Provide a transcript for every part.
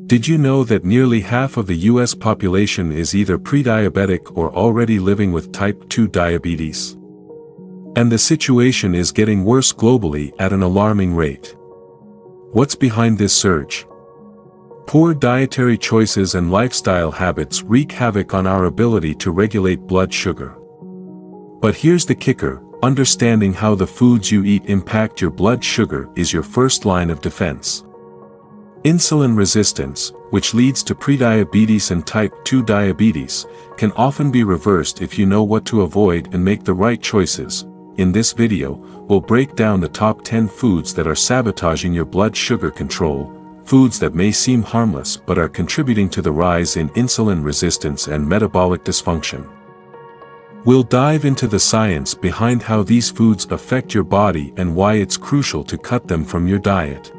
Did you know that nearly half of the US population is either pre-diabetic or already living with type 2 diabetes? And the situation is getting worse globally at an alarming rate. What's behind this surge? Poor dietary choices and lifestyle habits wreak havoc on our ability to regulate blood sugar. But here's the kicker: understanding how the foods you eat impact your blood sugar is your first line of defense. Insulin resistance, which leads to prediabetes and type 2 diabetes, can often be reversed if you know what to avoid and make the right choices. In this video, we'll break down the top 10 foods that are sabotaging your blood sugar control, foods that may seem harmless but are contributing to the rise in insulin resistance and metabolic dysfunction. We'll dive into the science behind how these foods affect your body and why it's crucial to cut them from your diet.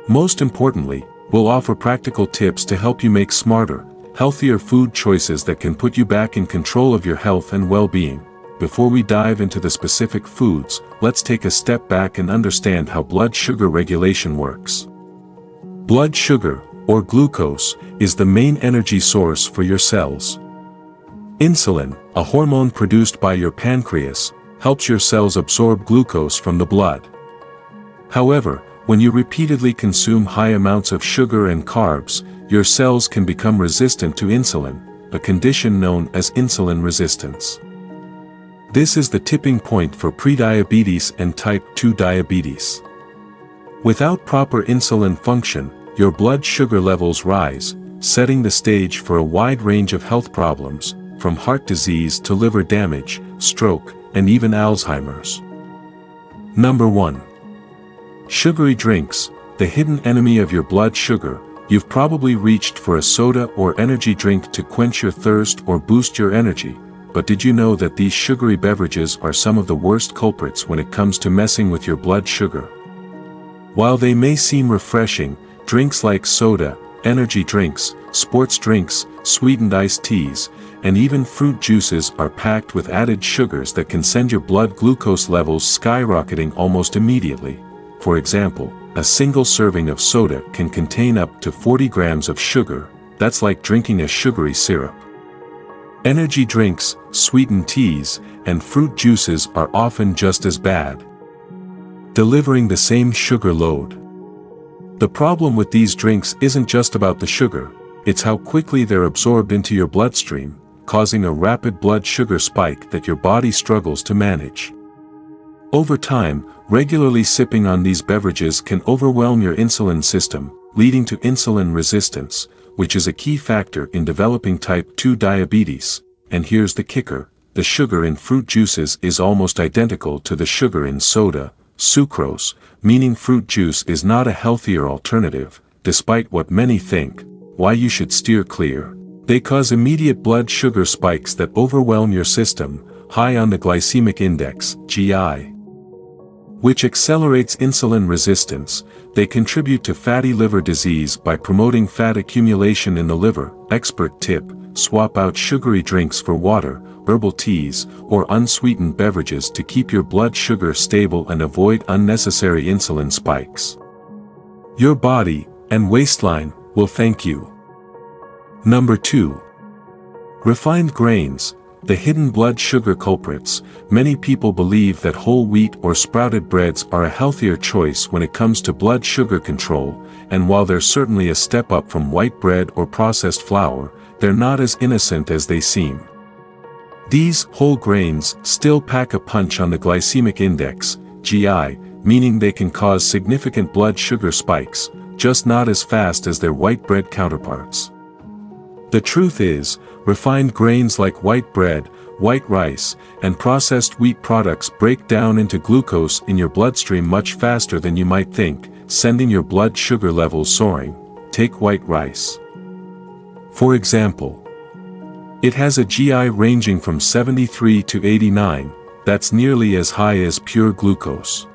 Most importantly, we'll offer practical tips to help you make smarter, healthier food choices that can put you back in control of your health and well-being. Before we dive into the specific foods, let's take a step back and understand how blood sugar regulation works. Blood sugar, or glucose, is the main energy source for your cells. Insulin, a hormone produced by your pancreas, helps your cells absorb glucose from the blood. However, when you repeatedly consume high amounts of sugar and carbs, your cells can become resistant to insulin, a condition known as insulin resistance. This is the tipping point for prediabetes and type 2 diabetes. Without proper insulin function, your blood sugar levels rise, setting the stage for a wide range of health problems, from heart disease to liver damage, stroke, and even Alzheimer's. Number 1. Sugary drinks, the hidden enemy of your blood sugar. You've probably reached for a soda or energy drink to quench your thirst or boost your energy, but did you know that these sugary beverages are some of the worst culprits when it comes to messing with your blood sugar? While they may seem refreshing, drinks like soda, energy drinks, sports drinks, sweetened iced teas, and even fruit juices are packed with added sugars that can send your blood glucose levels skyrocketing almost immediately. For example, a single serving of soda can contain up to 40 grams of sugar. That's like drinking a sugary syrup. Energy drinks, sweetened teas, and fruit juices are often just as bad, delivering the same sugar load. The problem with these drinks isn't just about the sugar, it's how quickly they're absorbed into your bloodstream, causing a rapid blood sugar spike that your body struggles to manage. Over time, regularly sipping on these beverages can overwhelm your insulin system, leading to insulin resistance, which is a key factor in developing type 2 diabetes. And here's the kicker: the sugar in fruit juices is almost identical to the sugar in soda, sucrose, meaning fruit juice is not a healthier alternative, despite what many think. Why you should steer clear. They cause immediate blood sugar spikes that overwhelm your system, high on the glycemic index, GI, which accelerates insulin resistance. They contribute to fatty liver disease by promoting fat accumulation in the liver. Expert tip: swap out sugary drinks for water, herbal teas, or unsweetened beverages to keep your blood sugar stable and avoid unnecessary insulin spikes. Your body and waistline will thank you. Number 2. Refined grains, the hidden blood sugar culprits. Many people believe that whole wheat or sprouted breads are a healthier choice when it comes to blood sugar control, and while they're certainly a step up from white bread or processed flour, they're not as innocent as they seem. These whole grains still pack a punch on the glycemic index, GI, meaning they can cause significant blood sugar spikes, just not as fast as their white bread counterparts. The truth is, refined grains like white bread, white rice, and processed wheat products break down into glucose in your bloodstream much faster than you might think, sending your blood sugar levels soaring. Take white rice, for example. It has a GI ranging from 73 to 89, that's nearly as high as pure glucose.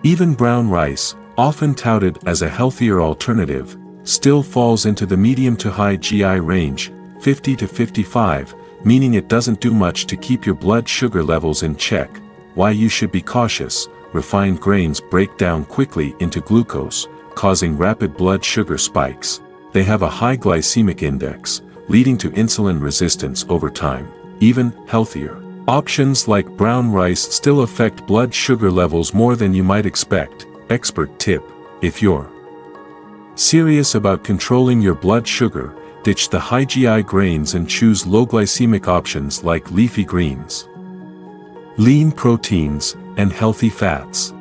Even brown rice, often touted as a healthier alternative, still falls into the medium to high GI range, 50 to 55, meaning it doesn't do much to keep your blood sugar levels in check. Why you should be cautious: refined grains break down quickly into glucose, causing rapid blood sugar spikes. they have a high glycemic index, leading to insulin resistance over time. Even healthier options like brown rice still affect blood sugar levels more than you might expect. Expert tip: if you're serious about controlling your blood sugar, ditch the high GI grains and choose low glycemic options like leafy greens, lean proteins, and healthy fats.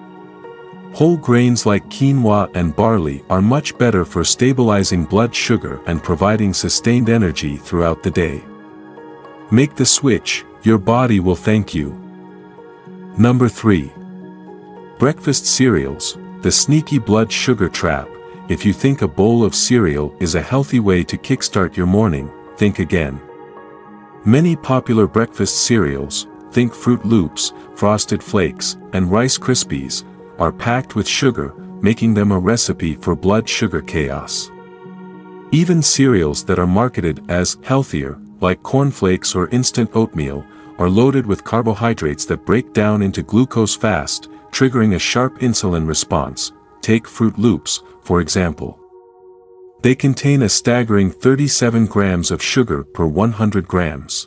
Whole grains like quinoa and barley are much better for stabilizing blood sugar and providing sustained energy throughout the day. Make the switch, your body will thank you. Number 3. Breakfast cereals, the sneaky blood sugar trap. If you think a bowl of cereal is a healthy way to kickstart your morning, think again. Many popular breakfast cereals, think Fruit Loops, Frosted Flakes, and Rice Krispies, are packed with sugar, making them a recipe for blood sugar chaos. Even cereals that are marketed as healthier, like cornflakes or instant oatmeal, are loaded with carbohydrates that break down into glucose fast, triggering a sharp insulin response. Take Fruit Loops, for example. They contain a staggering 37 grams of sugar per 100 grams.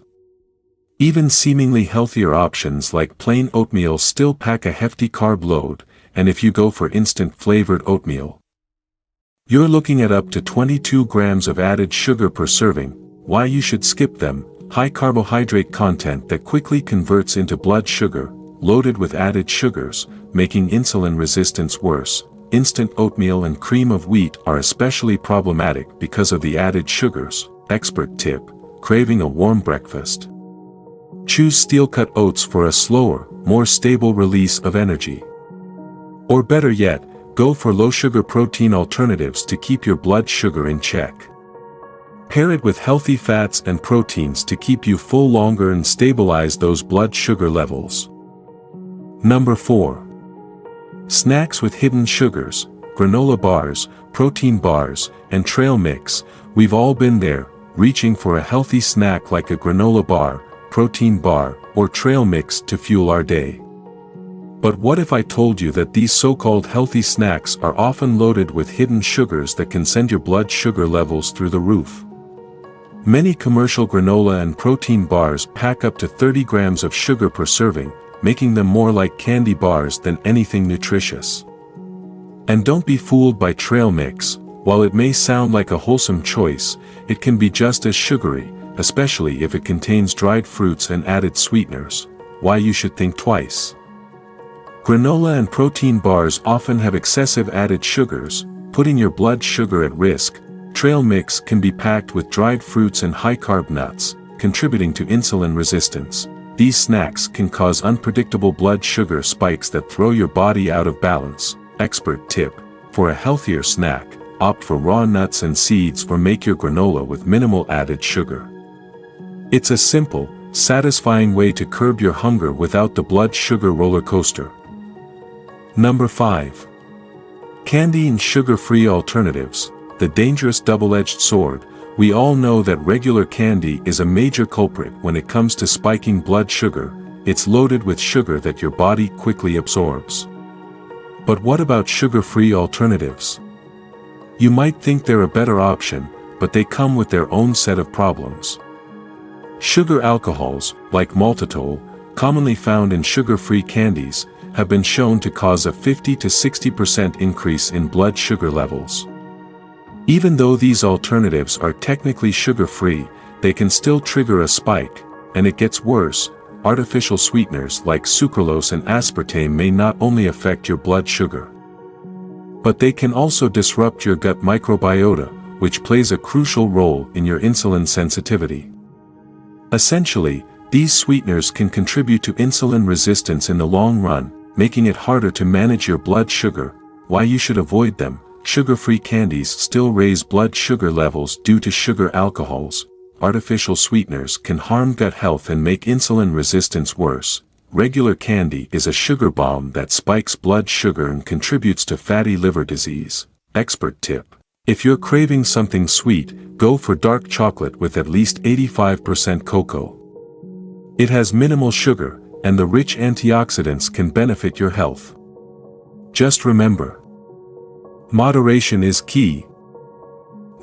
Even seemingly healthier options like plain oatmeal still pack a hefty carb load, and if you go for instant flavored oatmeal, you're looking at up to 22 grams of added sugar per serving. Why you should skip them: high carbohydrate content that quickly converts into blood sugar, loaded with added sugars, making insulin resistance worse. Instant oatmeal and cream of wheat are especially problematic because of the added sugars. Expert tip: craving a warm breakfast? Choose steel-cut oats for a slower, more stable release of energy. Or better yet, go for low-sugar protein alternatives to keep your blood sugar in check. Pair it with healthy fats and proteins to keep you full longer and stabilize those blood sugar levels. Number 4. Snacks with hidden sugars, granola bars, protein bars, and trail mix. We've all been there, reaching for a healthy snack like a granola bar, protein bar, or trail mix to fuel our day. But what if I told you that these so-called healthy snacks are often loaded with hidden sugars that can send your blood sugar levels through the roof? Many commercial granola and protein bars pack up to 30 grams of sugar per serving, making them more like candy bars than anything nutritious. And don't be fooled by trail mix. While it may sound like a wholesome choice, it can be just as sugary, especially if it contains dried fruits and added sweeteners. Why you should think twice. Granola and protein bars often have excessive added sugars, putting your blood sugar at risk. Trail mix can be packed with dried fruits and high-carb nuts, contributing to insulin resistance. These snacks can cause unpredictable blood sugar spikes that throw your body out of balance. Expert tip: for a healthier snack, opt for raw nuts and seeds or make your granola with minimal added sugar. It's a simple, satisfying way to curb your hunger without the blood sugar roller coaster. Number 5. Candy and sugar-free alternatives, the dangerous double-edged sword. We all know that regular candy is a major culprit when it comes to spiking blood sugar. It's loaded with sugar that your body quickly absorbs. But what about sugar-free alternatives? You might think they're a better option, but they come with their own set of problems. Sugar alcohols, like maltitol, commonly found in sugar-free candies, have been shown to cause a 50 to 60% increase in blood sugar levels. Even though these alternatives are technically sugar-free, they can still trigger a spike, and it gets worse. Artificial sweeteners like sucralose and aspartame may not only affect your blood sugar, but they can also disrupt your gut microbiota, which plays a crucial role in your insulin sensitivity. Essentially, these sweeteners can contribute to insulin resistance in the long run, making it harder to manage your blood sugar. Why you should avoid them: sugar-free candies still raise blood sugar levels due to sugar alcohols. Artificial sweeteners can harm gut health and make insulin resistance worse. Regular candy is a sugar bomb that spikes blood sugar and contributes to fatty liver disease. Expert tip: if you're craving something sweet, go for dark chocolate with at least 85% cocoa. It has minimal sugar, and the rich antioxidants can benefit your health. Just remember, moderation is key.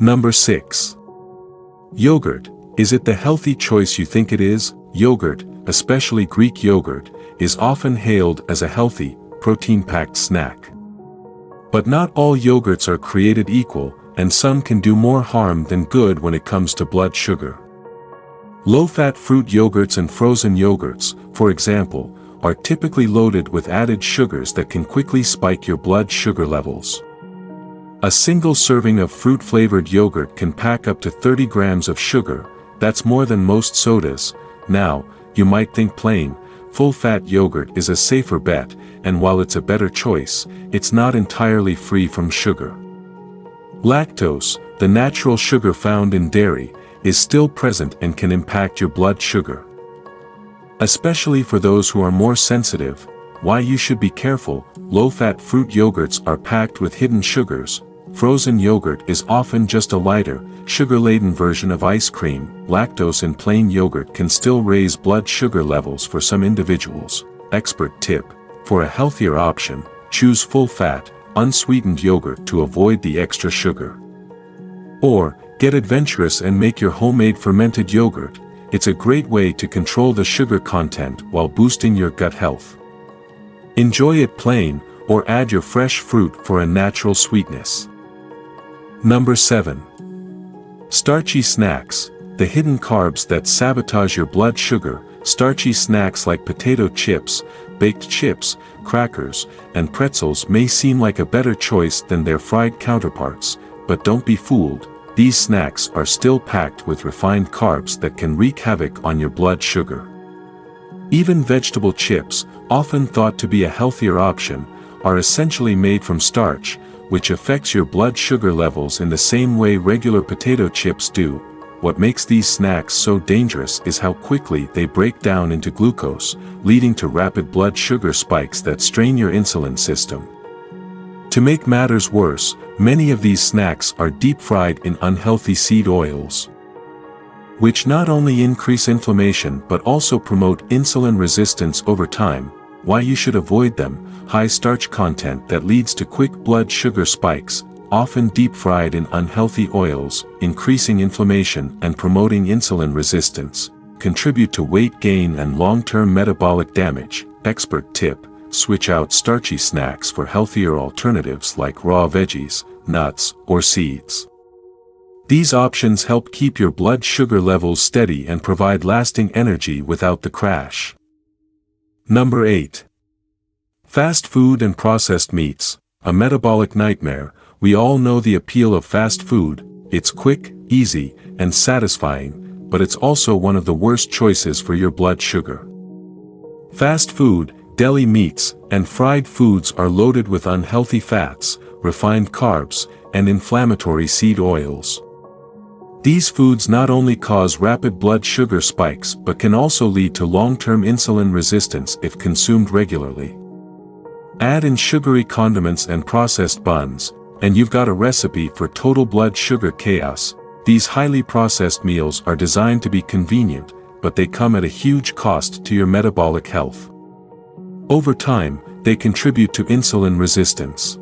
Number 6. Yogurt. Is it the healthy choice you think it is? Yogurt, especially Greek yogurt, is often hailed as a healthy, protein-packed snack. But not all yogurts are created equal, and some can do more harm than good when it comes to blood sugar. Low-fat fruit yogurts and frozen yogurts, for example, are typically loaded with added sugars that can quickly spike your blood sugar levels. A single serving of fruit-flavored yogurt can pack up to 30 grams of sugar. That's more than most sodas. Now, you might think plain, full-fat yogurt is a safer bet, and while it's a better choice, it's not entirely free from sugar. Lactose, the natural sugar found in dairy, is still present and can impact your blood sugar. Especially for those who are more sensitive, why you should be careful. Low-fat fruit yogurts are packed with hidden sugars. Frozen yogurt is often just a lighter, sugar-laden version of ice cream. Lactose in plain yogurt can still raise blood sugar levels for some individuals. Expert tip: for a healthier option, choose full-fat, unsweetened yogurt to avoid the extra sugar. Or, get adventurous and make your homemade fermented yogurt. It's a great way to control the sugar content while boosting your gut health. Enjoy it plain, or add your fresh fruit for a natural sweetness. Number 7. Starchy snacks, the hidden carbs that sabotage your blood sugar. Starchy snacks like potato chips, baked chips, crackers, and pretzels may seem like a better choice than their fried counterparts, but don't be fooled. These snacks are still packed with refined carbs that can wreak havoc on your blood sugar. Even vegetable chips, often thought to be a healthier option, are essentially made from starch, which affects your blood sugar levels in the same way regular potato chips do. What makes these snacks so dangerous is how quickly they break down into glucose, leading to rapid blood sugar spikes that strain your insulin system. To make matters worse, many of these snacks are deep-fried in unhealthy seed oils, which not only increase inflammation but also promote insulin resistance over time. Why you should avoid them: high starch content that leads to quick blood sugar spikes, often deep-fried in unhealthy oils, increasing inflammation and promoting insulin resistance, contribute to weight gain and long-term metabolic damage. Expert tip: switch out starchy snacks for healthier alternatives like raw veggies, nuts, or seeds. These options help keep your blood sugar levels steady and provide lasting energy without the crash. Number 8. Fast food and processed meats, a metabolic nightmare. We all know the appeal of fast food. It's quick, easy, and satisfying, but it's also one of the worst choices for your blood sugar. Fast food, deli meats, and fried foods are loaded with unhealthy fats, refined carbs, and inflammatory seed oils. These foods not only cause rapid blood sugar spikes but can also lead to long-term insulin resistance if consumed regularly. Add in sugary condiments and processed buns, and you've got a recipe for total blood sugar chaos. These highly processed meals are designed to be convenient, but they come at a huge cost to your metabolic health. Over time, they contribute to insulin resistance,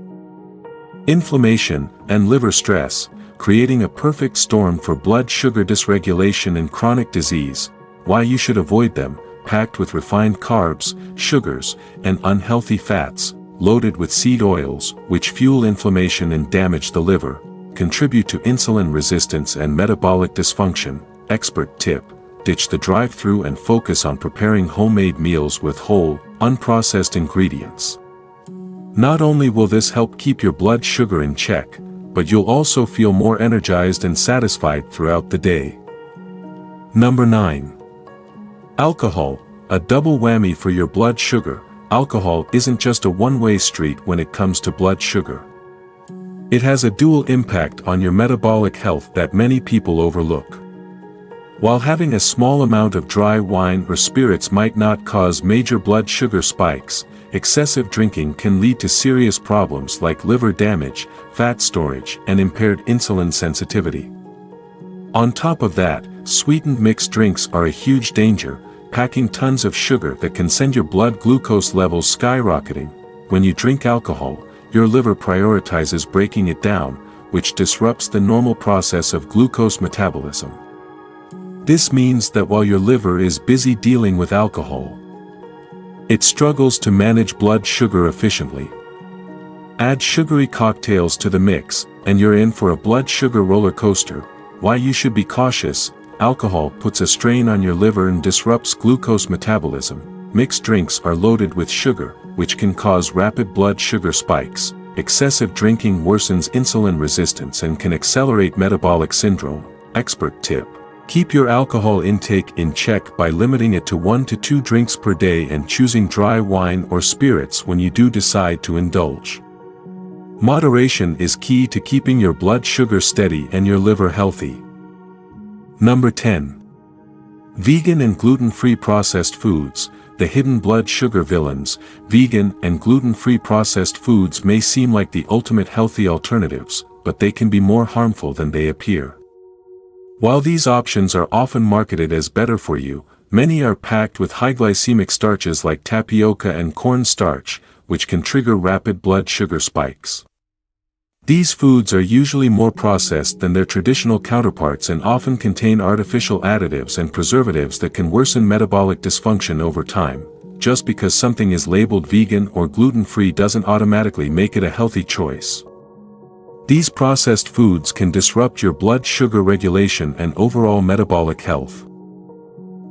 inflammation, and liver stress, creating a perfect storm for blood sugar dysregulation and chronic disease. Why you should avoid them: packed with refined carbs, sugars, and unhealthy fats, loaded with seed oils, which fuel inflammation and damage the liver, contribute to insulin resistance and metabolic dysfunction. Expert tip: ditch the drive-through and focus on preparing homemade meals with whole, unprocessed ingredients. Not only will this help keep your blood sugar in check, but you'll also feel more energized and satisfied throughout the day. Number 9. Alcohol, a double whammy for your blood sugar. Alcohol isn't just a one-way street when it comes to blood sugar. It has a dual impact on your metabolic health that many people overlook. While having a small amount of dry wine or spirits might not cause major blood sugar spikes, excessive drinking can lead to serious problems like liver damage, fat storage, and impaired insulin sensitivity. On top of that, sweetened mixed drinks are a huge danger, packing tons of sugar that can send your blood glucose levels skyrocketing. When you drink alcohol, your liver prioritizes breaking it down, which disrupts the normal process of glucose metabolism. This means that while your liver is busy dealing with alcohol, it struggles to manage blood sugar efficiently. Add sugary cocktails to the mix, and you're in for a blood sugar roller coaster. Why you should be cautious: alcohol puts a strain on your liver and disrupts glucose metabolism. Mixed drinks are loaded with sugar, which can cause rapid blood sugar spikes. Excessive drinking worsens insulin resistance and can accelerate metabolic syndrome. Expert tip: keep your alcohol intake in check by limiting it to 1 to 2 drinks per day and choosing dry wine or spirits when you do decide to indulge. Moderation is key to keeping your blood sugar steady and your liver healthy. Number 10. Vegan and gluten-free processed foods, the hidden blood sugar villains. Vegan and gluten-free processed foods may seem like the ultimate healthy alternatives, but they can be more harmful than they appear. While these options are often marketed as better for you, many are packed with high glycemic starches like tapioca and corn starch, which can trigger rapid blood sugar spikes. These foods are usually more processed than their traditional counterparts and often contain artificial additives and preservatives that can worsen metabolic dysfunction over time. Just because something is labeled vegan or gluten-free doesn't automatically make it a healthy choice. These processed foods can disrupt your blood sugar regulation and overall metabolic health.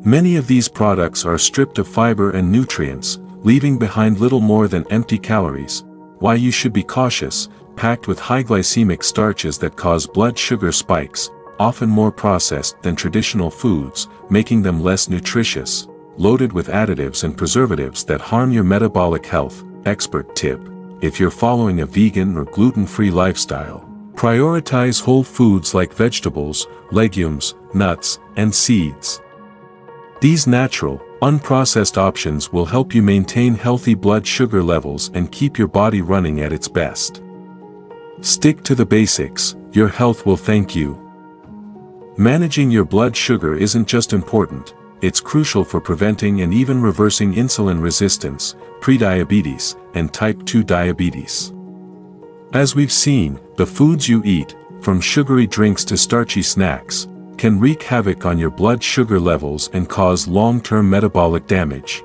Many of these products are stripped of fiber and nutrients, leaving behind little more than empty calories. Why you should be cautious: packed with high glycemic starches that cause blood sugar spikes, often more processed than traditional foods, making them less nutritious, loaded with additives and preservatives that harm your metabolic health. Expert tip: if you're following a vegan or gluten-free lifestyle, prioritize whole foods like vegetables, legumes, nuts, and seeds. These natural, unprocessed options will help you maintain healthy blood sugar levels and keep your body running at its best. Stick to the basics, your health will thank you. Managing your blood sugar isn't just important, it's crucial for preventing and even reversing insulin resistance, prediabetes, and type 2 diabetes. As we've seen, the foods you eat, from sugary drinks to starchy snacks, can wreak havoc on your blood sugar levels and cause long-term metabolic damage.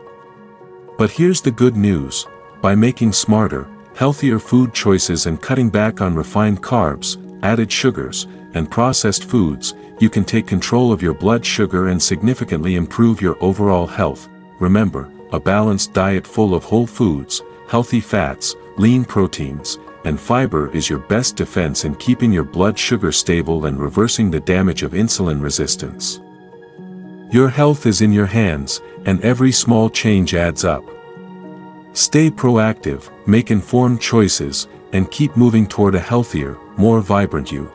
But here's the good news: by making smarter, healthier food choices and cutting back on refined carbs, added sugars, and processed foods, you can take control of your blood sugar and significantly improve your overall health. Remember, a balanced diet full of whole foods, healthy fats, lean proteins, and fiber is your best defense in keeping your blood sugar stable and reversing the damage of insulin resistance. Your health is in your hands, and every small change adds up. Stay proactive, make informed choices, and keep moving toward a healthier, more vibrant you.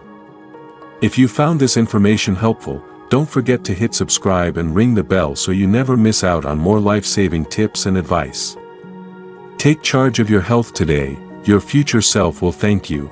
If you found this information helpful, don't forget to hit subscribe and ring the bell so you never miss out on more life-saving tips and advice. Take charge of your health today, your future self will thank you.